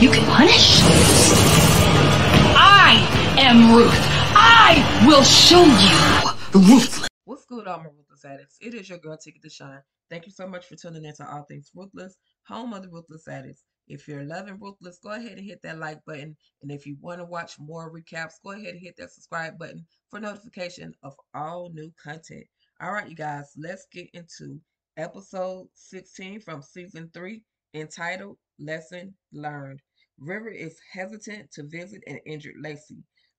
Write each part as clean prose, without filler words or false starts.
you can punish? I am Ruth. I will show you ruthless. What's good, all my Ruthless addicts? It is your girl, Ticket to Shine. Thank you so much for tuning in to All Things Ruthless, home of the Ruthless addicts. If you're loving Ruthless, go ahead and hit that like button. And if you want to watch more recaps, go ahead and hit that subscribe button for notification of all new content. All right, you guys, let's get into episode 16 from season 3, entitled Lesson Learned. River is hesitant to visit an injured Lacey.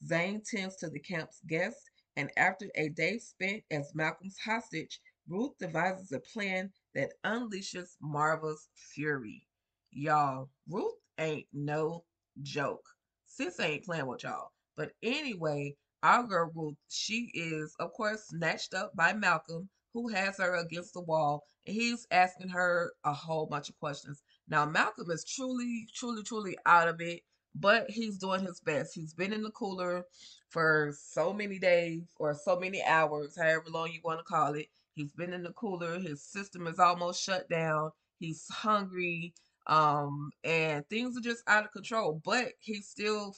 Zane tends to the camp's guests, and after a day spent as Malcolm's hostage, Ruth devises a plan that unleashes Marva's fury. Y'all, Ruth ain't no joke. Sis ain't playing with y'all. But anyway, our girl Ruth, she is, of course, snatched up by Malcolm, who has her against the wall, and he's asking her a whole bunch of questions. Now, Malcolm is truly, truly, truly out of it, but he's doing his best. He's been in the cooler for so many days or so many hours, however long you want to call it. He's been in the cooler. His system is almost shut down. He's hungry, and things are just out of control. But he's still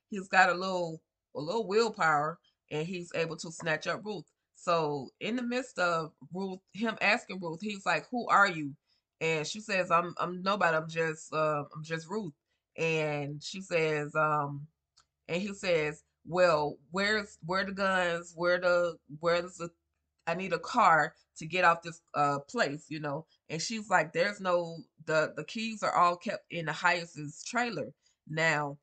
he's got a little willpower, and he's able to snatch up Ruth. So in the midst of him asking Ruth, he's like, "Who are you?" And she says, "I'm nobody. I'm just Ruth." And she says, and he says, "Well, where the guns? Where's the I need a car to get off this place." And she's like, "There's no the keys are all kept in the Hyas's trailer." Now,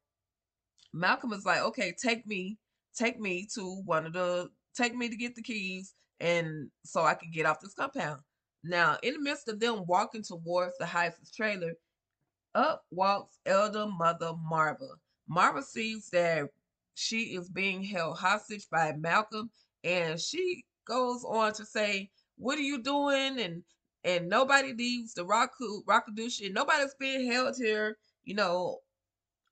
Malcolm is like, "Okay, take me to take me to get the keys and so I can get off this compound." Now, in the midst of them walking towards the Hyas's trailer, up walks elder mother Marva. Marva sees that she is being held hostage by Malcolm, and she goes on to say, "What are you doing?" And nobody leaves the Rockadushi. Nobody's being held here. No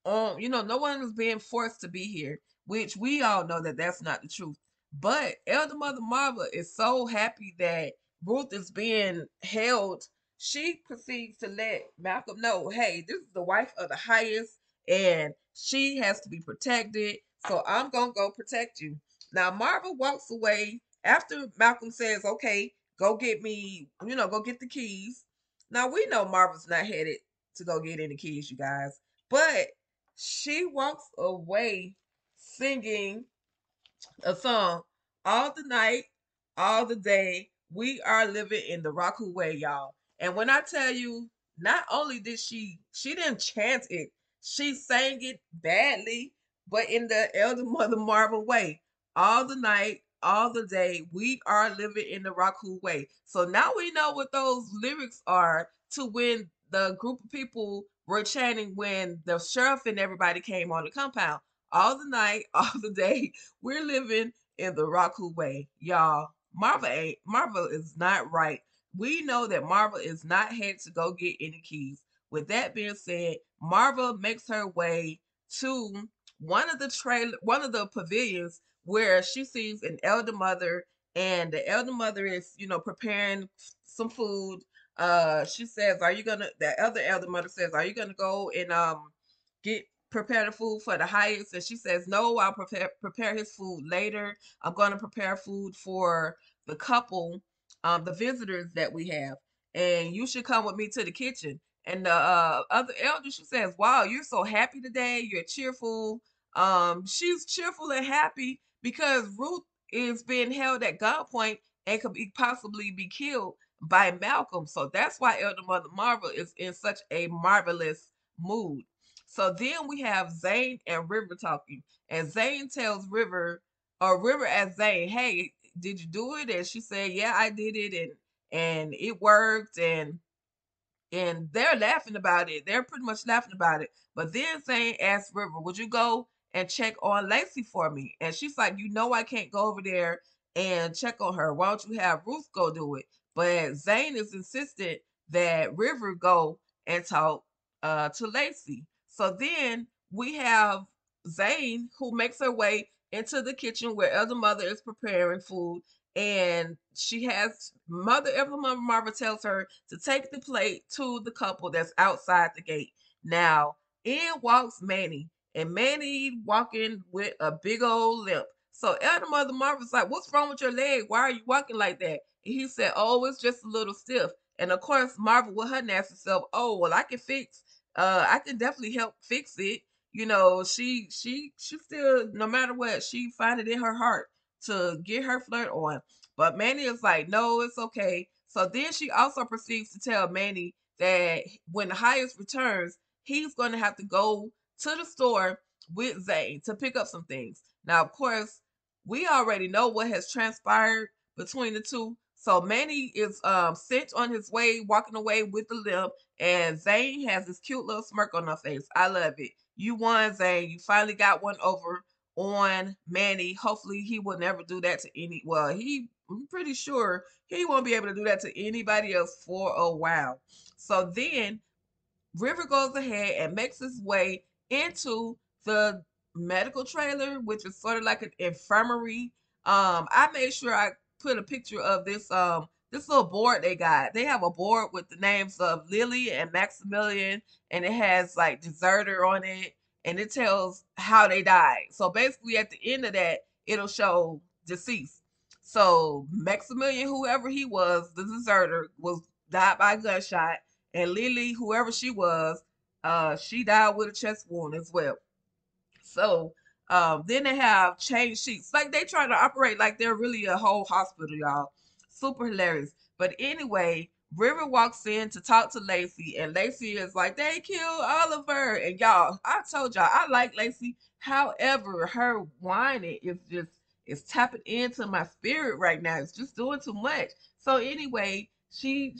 one is being forced to be here, which we all know that that's not the truth. But Elder Mother Marva is so happy that Ruth is being held. She proceeds to let Malcolm know, "Hey, this is the wife of the highest, and she has to be protected. So I'm gonna go protect you." Now Marva walks away after Malcolm says, "Okay, go get me, go get the keys." Now we know Marva's not headed to go get any keys, you guys, but she walks away singing a song, "All the night, all the day, we are living in the Raku way, y'all." And when I tell you, not only did she didn't chant it, she sang it badly, but in the Elder Mother Marvel way. All the night, all the day, we are living in the Raku way. So now we know what those lyrics are to when the group of people were chanting when the sheriff and everybody came on the compound. All the night, all the day, we're living in the Raku way, y'all. Marva is not right. We know that Marva is not headed to go get any keys. With that being said, Marva makes her way to one of the pavilions where she sees an elder mother, and the elder mother is, preparing some food. She says, "Are you gonna?" The other elder mother says, "Are you gonna go and get prepare the food for the highest?" And she says, "No, I'll prepare his food later. I'm going to prepare food for the couple, the visitors that we have, and you should come with me to the kitchen." And the other elder, she says, "Wow, you're so happy today. You're cheerful." She's cheerful and happy because Ruth is being held at gunpoint and could possibly be killed by Malcolm. So that's why Elder Mother Marva is in such a marvelous mood. So then we have Zane and River talking, and Zane tells River, or River asks Zane, "Hey, did you do it?" And she said, "Yeah, I did it, and it worked." And they're laughing about it. They're pretty much laughing about it. But then Zane asks River, "Would you go and check on Lacey for me?" And she's like, "I can't go over there and check on her. Why don't you have Ruth go do it?" But Zane is insistent that River go and talk to Lacey. So then we have Zane, who makes her way into the kitchen where Elder Mother is preparing food, and she has Elder Mother Marva tells her to take the plate to the couple that's outside the gate. Now, In walks Manny, and Manny walking with a big old limp. So elder mother Marva's like, "What's wrong with your leg? Why are you walking like that?" And he said, "Oh, it's just a little stiff." And of course, Marva with her nasty self, "Oh, well, I can fix. I can definitely help fix it." She still, no matter what, she find it in her heart to get her flirt on. But Manny is like, "No, it's okay." So then she also proceeds to tell Manny that when the highest returns, he's going to have to go to the store with Zane to pick up some things. Now, of course, we already know what has transpired between the two. So Manny is sent on his way, walking away with the limp, and Zane has this cute little smirk on her face. I love it. You won, Zane. You finally got one over on Manny. Hopefully, he will never do that to any. Well, I'm pretty sure he won't be able to do that to anybody else for a while. So then River goes ahead and makes his way into the medical trailer, which is sort of like an infirmary. I made sure I put a picture of this little board they got. They have a board with the names of Lily and Maximilian, and it has like deserter on it, and it tells how they died. So basically, at the end of that, it'll show deceased. So Maximilian, whoever he was, the deserter, was died by a gunshot, and Lily, whoever she was, she died with a chest wound as well. So then they have change sheets. Like they try to operate like they're really a whole hospital, y'all. Super hilarious. But anyway, River walks in to talk to Lacey, and Lacey is like, "They killed Oliver." And y'all, I told y'all I like Lacey. However, her whining is just it's tapping into my spirit right now. It's just doing too much. So anyway, she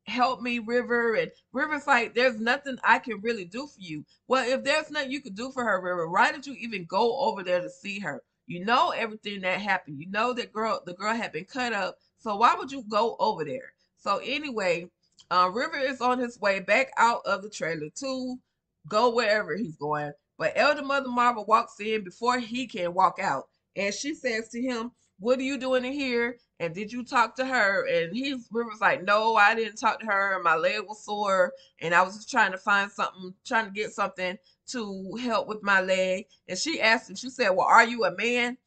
help me, River, and River's like, "There's nothing I can really do for you." Well, if there's nothing you could do for her, River, why did you even go over there to see her? You know everything that happened. You know that the girl had been cut up. So why would you go over there? So anyway, River is on his way back out of the trailer to go wherever he's going. But Elder Mother Marva walks in before he can walk out, and she says to him, "What are you doing in here? And did you talk to her?" And River's like, "No, I didn't talk to her. My leg was sore, and I was just trying to find something, trying to get something to help with my leg." And she asked him, she said, "Well, are you a man?"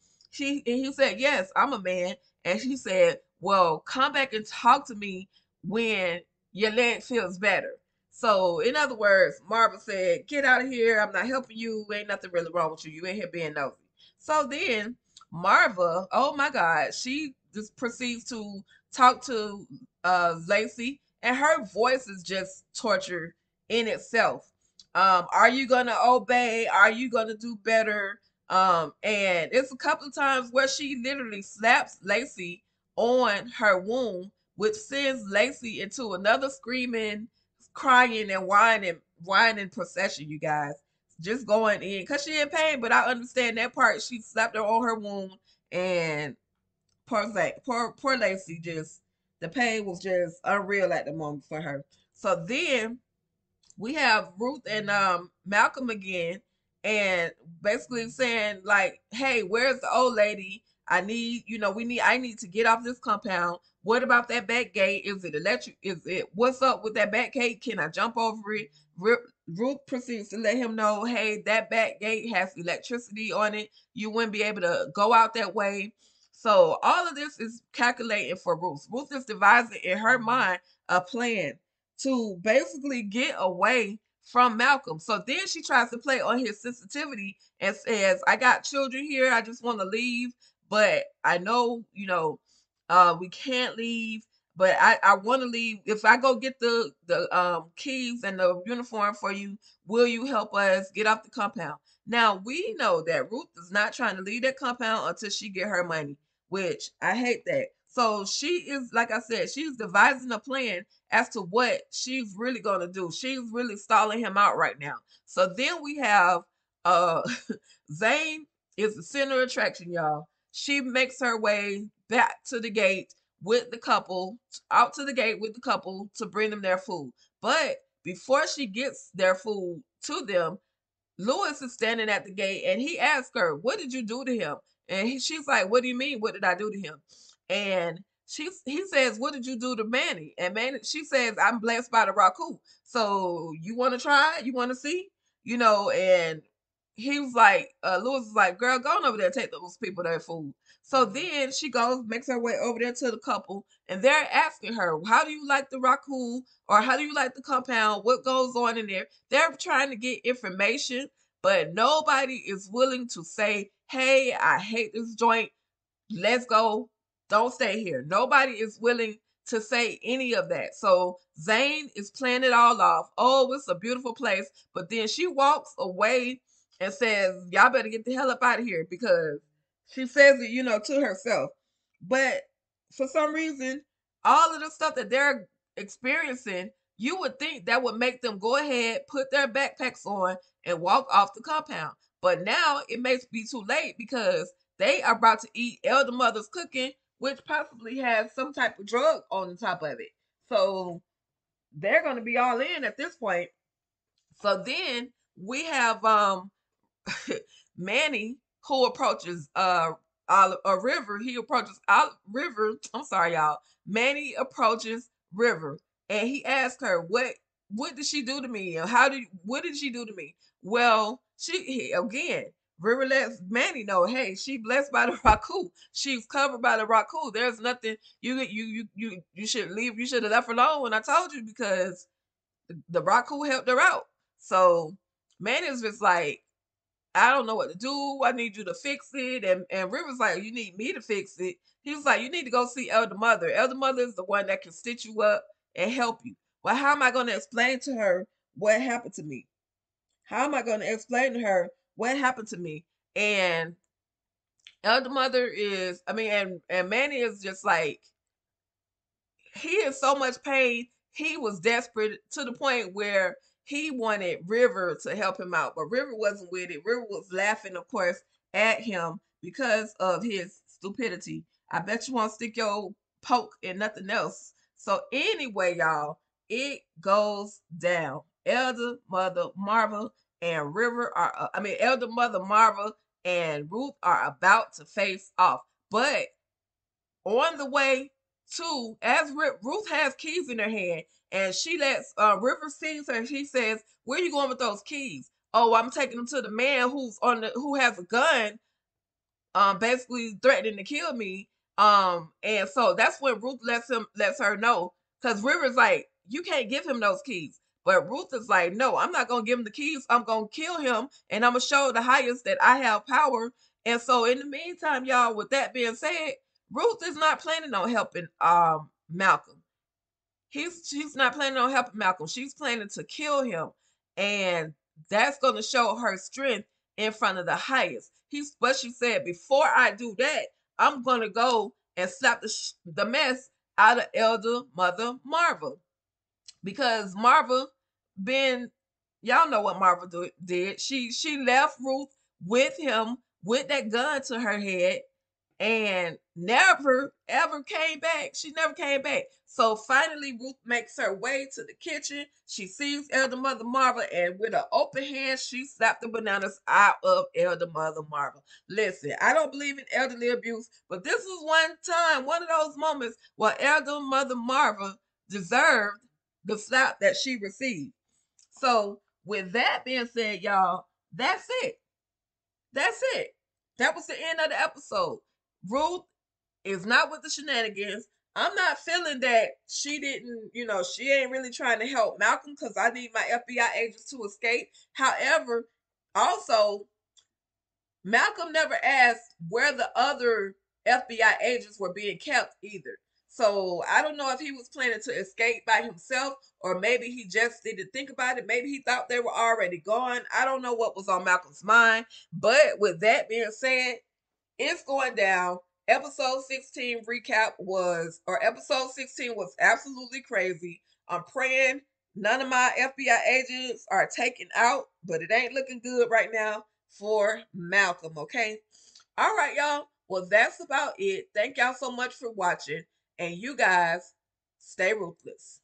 And he said, "Yes, I'm a man." And she said, "Well, come back and talk to me when your leg feels better." So, in other words, Marva said, "Get out of here. I'm not helping you. Ain't nothing really wrong with you. You ain't here being nosy." So then Marva, oh my God, she just proceeds to talk to Lacey, and her voice is just torture in itself. Are you gonna obey? Are you gonna do better? And it's a couple of times where she literally slaps Lacey on her wound, which sends Lacey into another screaming, crying, and whining procession, you guys. Just going in because she in pain, but I understand that part. She slapped her on her wound, and poor Lacey, just the pain was just unreal at the moment for her. So then we have Ruth and Malcolm again, and basically saying like, "Hey, where's the old lady? I need, I need to get off this compound. What about that back gate? Is it electric? Is it what's up with that back gate? Can I jump over it?" Ruth proceeds to let him know, "Hey, that back gate has electricity on it. You wouldn't be able to go out that way." So all of this is calculating for Ruth. Ruth is devising in her mind a plan to basically get away from Malcolm. So then she tries to play on his sensitivity and says, "I got children here. I just want to leave, but I know, we can't leave. But I want to leave. If I go get the keys and the uniform for you, will you help us get off the compound?" Now we know that Ruth is not trying to leave that compound until she get her money, which I hate that. So she is, like I said, she's devising a plan as to what she's really going to do. She's really stalling him out right now. So then we have uh Zane is the center attraction, y'all. She makes her way back to the gate with the couple, out to the gate with the couple to bring them their food. But before she gets their food to them, Lewis is standing at the gate, and he asks her, "What did you do to him?" And she's like, "What do you mean? What did I do to him?" And he says, "What did you do to Manny?" And Manny, she says, "I'm blessed by the Raku. So you want to try? You want to see? You know?" And he was like, Lewis was like, "Girl, go on over there, take those people their food." So then she goes, makes her way over there to the couple, and they're asking her, "How do you like the Raku? Or how do you like the compound? What goes on in there?" They're trying to get information, but nobody is willing to say, "Hey, I hate this joint. Let's go. Don't stay here." Nobody is willing to say any of that. So Zane is playing it all off. Oh, it's a beautiful place. But then she walks away and says, "Y'all better get the hell up out of here," because she says it, to herself. But for some reason, all of the stuff that they're experiencing, you would think that would make them go ahead, put their backpacks on, and walk off the compound. But now it may be too late because they are about to eat Elder Mother's cooking, which possibly has some type of drug on the top of it. So they're going to be all in at this point. So then we have Manny, who approaches River. He approaches River. I'm sorry, y'all. Manny approaches River, and he asks her, "What did she do to me? What did she do to me?" Well, again. River lets Manny know, "Hey, she blessed by the Raku. She's covered by the Raku. There's nothing you should leave. You should have left her alone when I told you because the Raku helped her out." So Manny's just like, "I don't know what to do. I need you to fix it." And River's like, "You need me to fix it?" He was like, "You need to go see Elder Mother. Elder Mother is the one that can stitch you up and help you." Well, how am I going to explain to her what happened to me? How am I going to explain to her what happened to me? And Elder Mother is, I mean, and Manny is just like, he in so much pain. He was desperate to the point where he wanted River to help him out, but River wasn't with it. River was laughing, of course, at him because of his stupidity. I bet you won't stick your poke in nothing else. So anyway, y'all, it goes down. Elder Mother Marva and River are, Elder Mother Marva and Ruth are about to face off, but on the way to, as Ruth has keys in her hand, and she lets River sees her, and she says, "Where are you going with those keys?" "Oh, I'm taking them to the man who has a gun, basically threatening to kill me." And so that's when Ruth lets her know, because River's like, "You can't give him those keys." But Ruth is like, "No, I'm not gonna give him the keys. I'm gonna kill him, and I'm gonna show the highest that I have power." And so in the meantime, y'all, with that being said, Ruth is not planning on helping Malcolm. She's not planning on helping Malcolm. She's planning to kill him, and that's going to show her strength in front of the highest. But she said, "Before I do that, I'm going to go and slap the mess out of Elder Mother Marva, because Marva been, y'all know what Marva did. She left Ruth with him with that gun to her head and never ever came back. She never came back. So finally, Ruth makes her way to the kitchen. She sees Elder Mother Marva, and with an open hand, she slapped the bananas out of Elder Mother Marva. Listen, I don't believe in elderly abuse, but this was one of those moments where Elder Mother Marva deserved the slap that she received. So, with that being said, y'all, that's it. That's it. That was the end of the episode. Ruth is not with the shenanigans. I'm not feeling that she didn't, she ain't really trying to help Malcolm, because I need my FBI agents to escape. However, also, Malcolm never asked where the other FBI agents were being kept either. So I don't know if he was planning to escape by himself, or maybe he just didn't think about it. Maybe he thought they were already gone. I don't know what was on Malcolm's mind. But with that being said, it's going down. Episode 16 episode 16 was absolutely crazy. I'm praying none of my FBI agents are taken out, but it ain't looking good right now for Malcolm, okay? All right, y'all. Well, that's about it. Thank y'all so much for watching, and you guys stay ruthless.